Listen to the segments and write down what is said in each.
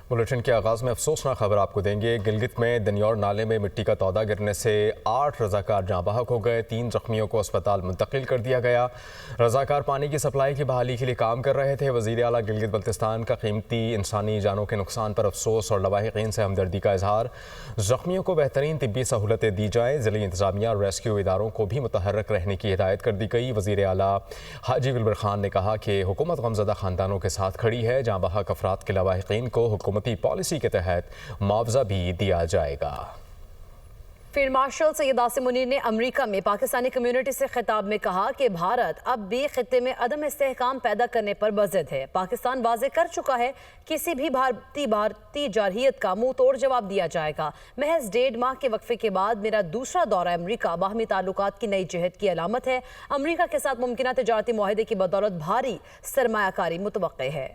Bulletin के आगाज़ में अफसोसनाक खबर आपको देंगे। गिलगित में दनियोर नाले में मिट्टी का तौदा गिरने से 8 रजाकार जाँ बहक हो गए। 3 जख्मियों को अस्पताल मुंतकिल कर दिया गया। रजाकार पानी की सप्लाई की बहाली के लिए काम कर रहे थे। वज़ीर आला गिलगित बल्तिस्तान का कीमती इंसानी जानों के नुकसान पर अफसोस और लवाहिकीन से हमदर्दी का इजहार। जख्मियों को बेहतरीन तिब्बी सहूलतें दी जाएँ। ज़िली इंतजामिया और रेस्क्यू इदारों को भी मुतहर्रक रहने की हिदायत कर दी गई। वज़ीर आला हाजी विल्बर खान ने कहा कि हुकूमत गमज़दा ख़ानदानों के साथ खड़ी है। जाँ बहक अफराद के लवाहिकीन को हुकूमती पॉलिसी के तहत मुआवजा भी दिया जाएगा। फील्ड मार्शल सैयद आसिम मुनीर ने अमेरिका में पाकिस्तानी कम्युनिटी से खिताब में कहा कि भारत अब भी खित्ते में अदम इस्तेहकाम पैदा करने पर बज़िद है। पाकिस्तान वाज़े कर चुका है किसी भी भारतीय जारहियत का मुंह तोड़ जवाब दिया जाएगा। महज 1.5 माह के वक्फे के बाद मेरा दूसरा दौरा अमेरिका बाहमी ताल्लुकात की नई जहद की अलामत है। अमेरिका के साथ मुमकिन तिजारती मुआहदे की बदौलत भारी सरमायाकारी मुतवक्के है।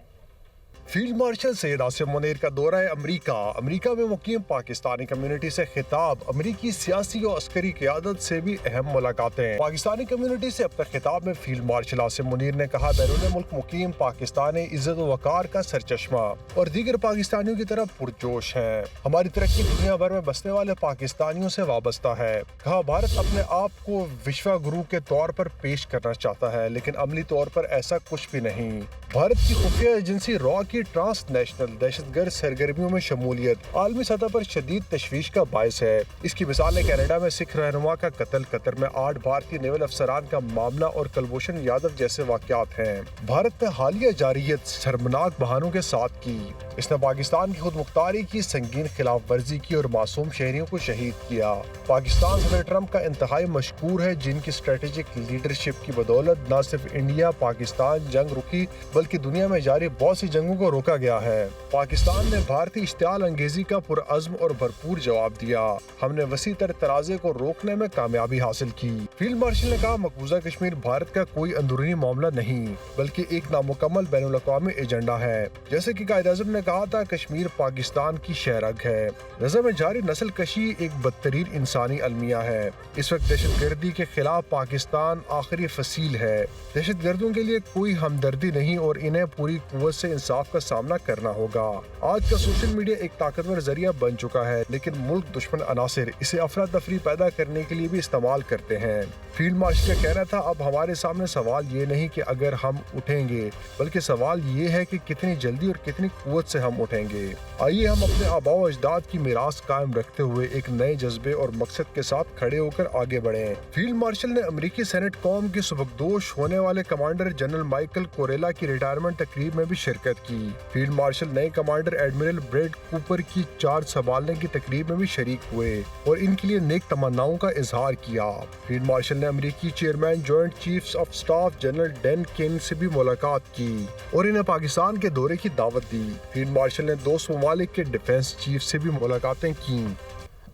फील्ड मार्शल सैयद आसिम मुनीर का दौरा है अमेरिका में मुकीम पाकिस्तानी कम्युनिटी से खिताब। अमेरिकी सियासी और अस्करी क़यादत से भी अहम मुलाकातें। पाकिस्तानी कम्युनिटी से अपने खिताब में फील्ड मार्शल आसिम मुनीर ने कहा, बैरून मुल्क मुकीम पाकिस्तानी इज्जत व वकार का सरचश्मा और दीगर पाकिस्तानियों की तरफ पुरजोश है। हमारी तरक्की दुनिया भर में बसने वाले पाकिस्तानियों से वाबस्ता है। कहा, भारत अपने आप को विश्व गुरु के तौर पर पेश करना चाहता है, लेकिन अमली तौर पर ऐसा कुछ भी नहीं। भारत की खुफिया एजेंसी रॉ की ट्रांसनेशनल दहशतगर्द सरगर्मियों में शमूलियत आलमी सतह पर शदीद तशवीश का बायस है। इसकी मिसालें कनाडा में सिख रहनुमा का कत्ल, कतर में 8 भारतीय नेवल अफसरान का मामला और कुलभूषण यादव जैसे वाकयात हैं। भारत ने हालिया जारहियत शर्मनाक बहानों के साथ की। इसने पाकिस्तान की खुद मुख्तारी की संगीन खिलाफ वर्जी की और मासूम शहरियों को शहीद किया। पाकिस्तान सदर ट्रंप का इंतहाई मशकूर है, जिनकी स्ट्रेटेजिक लीडरशिप की बदौलत न सिर्फ इंडिया पाकिस्तान जंग रुकी बल्कि दुनिया में जारी बहुत सी जंगों को रोका गया है। पाकिस्तान ने भारतीय इश्तियाल अंगेजी का पुरअज़्म और भरपूर जवाब दिया। हमने वसी तर तराजे को रोकने में कामयाबी हासिल की। फील्ड मार्शल ने कहा, मकबूजा कश्मीर भारत का कोई अंदरूनी मामला नहीं बल्कि एक नामुकम्मल बैनुल अक़वामी एजेंडा है। जैसे कि कायद-ए-आज़म ने कहा था, कश्मीर पाकिस्तान की शहरग है। गज़ा में जारी नस्ल कशी एक बदतरीन इंसानी अलमिया है। इस वक्त दहशत गर्दी के खिलाफ पाकिस्तान आखिरी फसील है। दहशत गर्दों के लिए कोई हमदर्दी नहीं और इन्हें पूरी कुव्वत से इंसाफ का सामना करना होगा। आज का सोशल मीडिया एक ताकतवर जरिया बन चुका है, लेकिन मुल्क दुश्मन अनासिर इसे अफरा तफरी पैदा करने के लिए भी इस्तेमाल करते हैं। फील्ड मार्शल का कहना था, अब हमारे सामने सवाल ये नहीं कि अगर हम उठेंगे, बल्कि सवाल ये है कि कितनी जल्दी और कितनी कुव्वत से हम उठेंगे। आइए हम अपने आबाओ अजदाद की मीरास कायम रखते हुए एक नए जज्बे और मकसद के साथ खड़े होकर आगे बढ़ें। फील्ड मार्शल ने अमेरिकी सेनेट कौम के सुबकदोश होने वाले कमांडर जनरल माइकल कोरेला की रिटायरमेंट तकरीब में भी शिरकत की। फील्ड मार्शल नए कमांडर एडमिरल ब्रेड कूपर की चार्ज संभालने की तकरीब में भी शरीक हुए और इनके लिए नेक तमन्नाओं का इजहार किया। फील्ड मार्शल ने अमेरिकी chairman joint chiefs of staff general Dan Caine से भी मुलाकात की और इन्हें पाकिस्तान के दौरे की दावत दी। फील्ड मार्शल ने 2 ममालिक के डिफेंस चीफ से भी मुलाकातें की।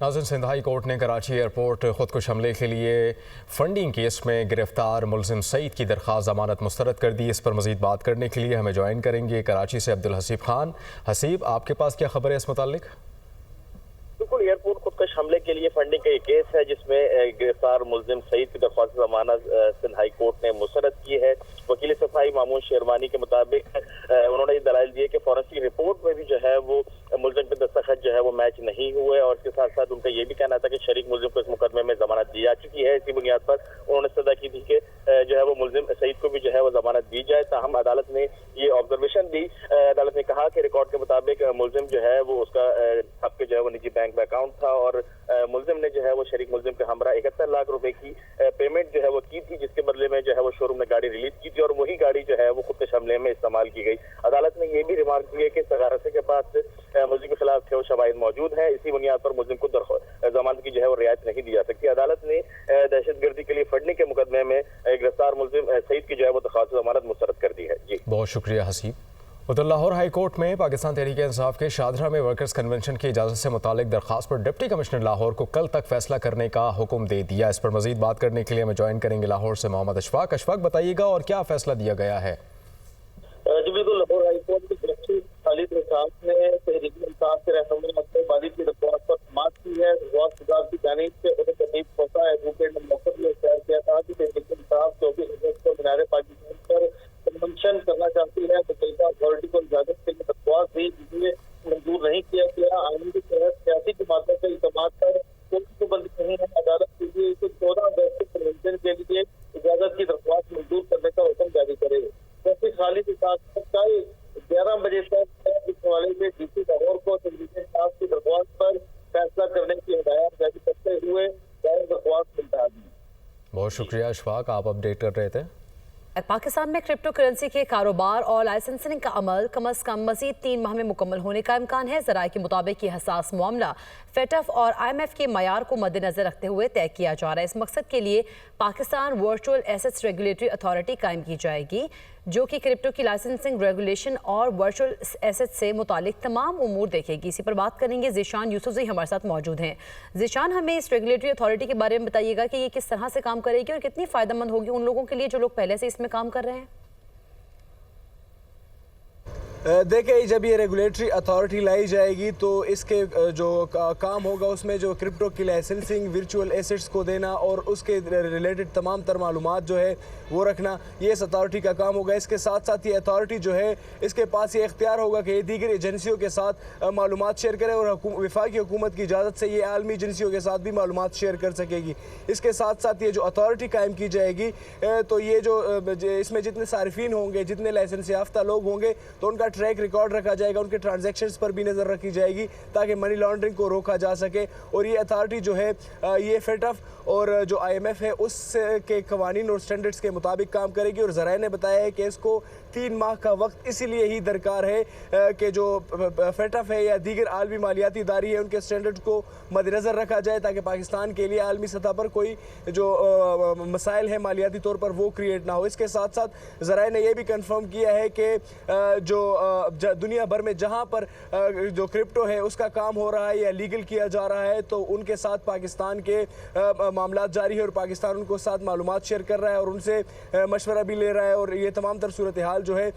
नाज़रीन, सिंध हाई कोर्ट ने कराची एयरपोर्ट खुदकुश हमले के लिए फंडिंग केस में गिरफ्तार मुलजिम सईद की दरख्वास्त जमानत मुस्तरद कर दी। इस पर मजीद बात करने के लिए हमें ज्वाइन करेंगे कराची से अब्दुल हसीब खान। हसीब, आपके पास क्या खबर है इस मुतालिक? बिल्कुल, एयरपोर्ट खुदकुश हमले के लिए फंडिंग का ये केस है जिसमें गिरफ्तार मुलजिम सईद की दरख्वास्त जमानत सिंध हाई कोर्ट ने मुस्तरद की है। वकील सफाई मामून शेरवानी के मुताबिक उन्होंने ये दलाइल दिए कि फॉरेंसिक रिपोर्ट में भी जो है वो मुलजिम के दस्तखत जो है वो मैच नहीं हुए और इसके साथ साथ उनका ये भी कहना था कि शरीक मुलजिम को इस मुकदमे में जमानत दी जा चुकी है। इसी बुनियाद पर उन्होंने सदा की थी कि जो है वो मुलजिम सईद को भी जो है वो जमानत दी जाए। ताहम अदालत ने ये ऑब्जर्वेशन दी। अदालत ने कहा कि रिकॉर्ड के मुताबिक मुलजिम जो है वो उसका आपके जो है वो निजी बैंक में अकाउंट था और मुलजिम ने जो है वो शरीक मुलजिम के हमरा 71 लाख रुपए की पेमेंट जो है वो की थी, जिसके बदले में जो है वो शोरूम ने गाड़ी रिलीज की थी और वही गाड़ी जो है वो खुदकुश हमले में इस्तेमाल की गई। अदालत ने ये भी रिमार्क किया कि सगारसे के पास मुलजिम के खिलाफ ठोस शवाहिद मौजूद है। इसी बुनियाद पर मुलजिम को जमानत की जो है वो रियायत नहीं दी जा सकती। अदालत ने दहशतगर्दी के लिए फंडिंग के मुकदमे में गिरफ्तार मुलजिम सईद की जो है वो दरख्वास्त जमानत मुस्तरद कर दी है। जी, बहुत शुक्रिया हसीब। उधर लाहौर हाई कोर्ट में पाकिस्तान तहरीक इंसाफ के शादरा में वर्कर्स कन्वेंशन की इजाज़त से मुतालिक दरख्वास्त पर डिप्टी कमिश्नर लाहौर को कल तक फैसला करने का हुक्म दे दिया। इस पर मजीद बात करने के लिए हमें ज्वाइन करेंगे लाहौर से मोहम्मद अशफाक। अशफाक, बताइएगा और क्या फैसला दिया गया है? जी बिल्कुल, लाहौर हाई कोर्ट के जस्टिस खालिद रसाख ने तहरीक इंसाफ के रहनुमा अख्तर वालिद की दरख्वास्त पर समाअत की है। दरख्वास्त गुजार की जानिब से उन्हें तकलीफ पहुंचा एडवोकेट ने मौके पर इख्तियार किया था कि तहरीक इंसाफ 24 अगस्त को मीनार पाकिस्तान पर कन्वेंशन करना चाहती है। मुतल्लिका अथॉरिटी को इजाजत के लिए दरख्वास्त दी, जिसमें मंजूर शुक्रिया अशफाक, आप अपडेट कर रहे थे। पाकिस्तान में क्रिप्टो करेंसी के कारोबार और लाइसेंसिंग का अमल कम अज कम मजीद 3 माह में मुकम्मल होने का इम्कान है। ज़राए के मुताबिक ये हसास मामला फेटफ और IMF के मयार को मद्देनजर रखते हुए तय किया जा रहा है। इस मकसद के लिए Pakistan virtual assets regulatory authority कायम की जाएगी, जो कि क्रिप्टो की लाइसेंसिंग, रेगुलेशन और वर्चुअल एसेट्स से मुतालिक तमाम उमूर देखेगी। इसी पर बात करेंगे। ज़ीशान यूसुफ़ज़ई हमारे साथ मौजूद हैं। ज़ीशान, हमें इस रेगुलेटरी अथॉरिटी के बारे में बताइएगा कि ये किस तरह से काम करेगी और कितनी फ़ायदेमंद होगी उन लोगों के लिए जो लोग पहले से इसमें काम कर रहे हैं। देखिए, जब ये रेगुलेटरी अथॉरिटी लाई जाएगी तो इसके जो काम होगा उसमें जो क्रिप्टो की लाइसेंसिंग, वर्चुअल एसेट्स को देना और उसके रिलेटेड तमाम तर मालूमात जो है वो रखना, ये इस अथॉरिटी का काम होगा। इसके साथ साथ ये अथॉरिटी जो है इसके पास ये इख्तियार होगा कि ये दीगर एजेंसियों के साथ मालूमात शेयर करे और वफाकी हुकूमत की इजाज़त से ये आलमी एजेंसियों के साथ भी मालूमात शेयर कर सकेगी। इसके साथ साथ ये जो अथॉरिटी कायम की जाएगी तो ये जो इसमें जितने सारिफीन होंगे, जितने लाइसेंस याफ्ता लोग होंगे, तो उनका ट्रैक रिकॉर्ड रखा जाएगा, उनके ट्रांजैक्शंस पर भी नज़र रखी जाएगी ताकि मनी लॉन्ड्रिंग को रोका जा सके। और ये अथॉरिटी जो है ये फेटफ और जो IMF है उसके कवानीन और स्टैंडर्ड्स के मुताबिक काम करेगी। और ज़राए ने बताया है कि इसको 3 माह का वक्त इसीलिए ही दरकार है कि जो फेटफ है या दीगर आलमी मालियाती इदारी है उनके स्टैंडर्ड को मद्देनज़र रखा जाए ताकि पाकिस्तान के लिए आलमी सतह पर कोई जो मसाइल है मालियाती तौर पर वो क्रिएट ना हो। इसके साथ साथ ज़राए ने यह भी कन्फर्म किया है कि जो दुनिया भर में जहाँ पर जो क्रिप्टो है उसका काम हो रहा है या लीगल किया जा रहा है तो उनके साथ पाकिस्तान के मामलात जारी है और पाकिस्तान उनको साथ मालूमात शेयर कर रहा है और उनसे मशवरा भी ले रहा है। और ये तमाम तर सूरत हाल जो है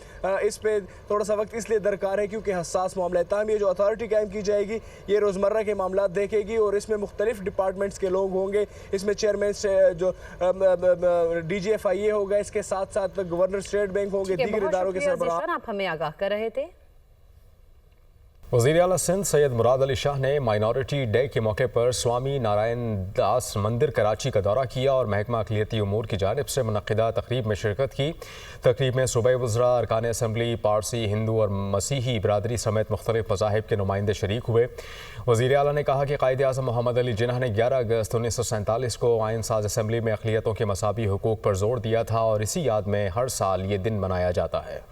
इस पे थोड़ा सा वक्त इसलिए दरकार है क्योंकि हसास मामला है। ताहम ये जो अथॉरिटी कायम की जाएगी ये रोज़मर्रा के मामला देखेगी और इसमें मुख्तलिफ डिपार्टमेंट्स के लोग होंगे। इसमें चेयरमैन जो DGFIA होगा, इसके साथ साथ गवर्नर स्टेट बैंक होंगे, दीगर इदारों के सरबराह। आप हमें आगाह कर रहे थे। वज़ीर आला सिंध सैयद मुराद अली शाह ने माइनॉरिटी डे के मौके पर स्वामी नारायण दास मंदिर कराची का दौरा किया और महकमा अक़लियती उमूर की जानिब से मुनक़्क़िदा तक़रीब में शिरकत की। तक़रीब में सूबाई वज़रा, अरकान असम्बली, पारसी, हिंदू और मसीही बरादरी समेत मुख्तलिफ मज़ाहिब के नुमाइंदे शरीक हुए। वज़ीर आला ने कहा कि क़ायद आज़म मोहम्मद अली जिन्ना ने 11 अगस्त 1947 को आइन साज असम्बली में अक़लियतों के मसावी हुकूक़ पर जोर दिया था और इसी याद में हर साल ये दिन मनाया जाता है।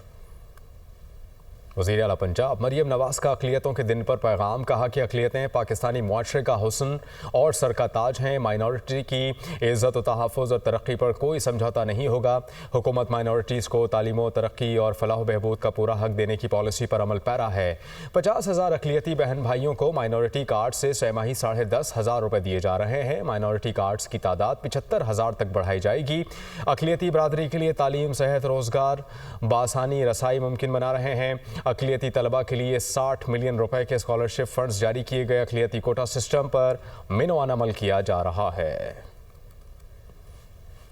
वज़ीर आला पंजाब मरियम नवाज़ का अक़लियतों के दिन पर पैगाम, कहा कि अक़लियतें पाकिस्तानी मुआशरे का हुस्न और सर का ताज हैं। माइनॉरिटी की इज़्ज़त व तहफ़्फ़ुज़ और तरक्की पर कोई समझौता नहीं होगा। हुकूमत माइनॉरिटीज़ को तालीम व तरक्की और फलाह बहबूद का पूरा हक देने की पॉलिसी पर अमल पैरा है। 50,000 अक़लियती बहन भाइयों को माइनॉरिटी कार्ड से सहमाही 10,500 रुपये दिए जा रहे हैं। माइनॉरिटी कार्ड्स की तादाद 75,000 तक बढ़ाई जाएगी। अक़लियती बरादरी के लिए तालीम, सेहत, रोज़गार बासानी रसाई मुमकिन बना रहे हैं। अक़लियती तलबा के लिए 60 मिलियन रुपए के स्कॉलरशिप फंड्स जारी किए गए। अक़लियती कोटा सिस्टम पर मिनवान अमल किया जा रहा है।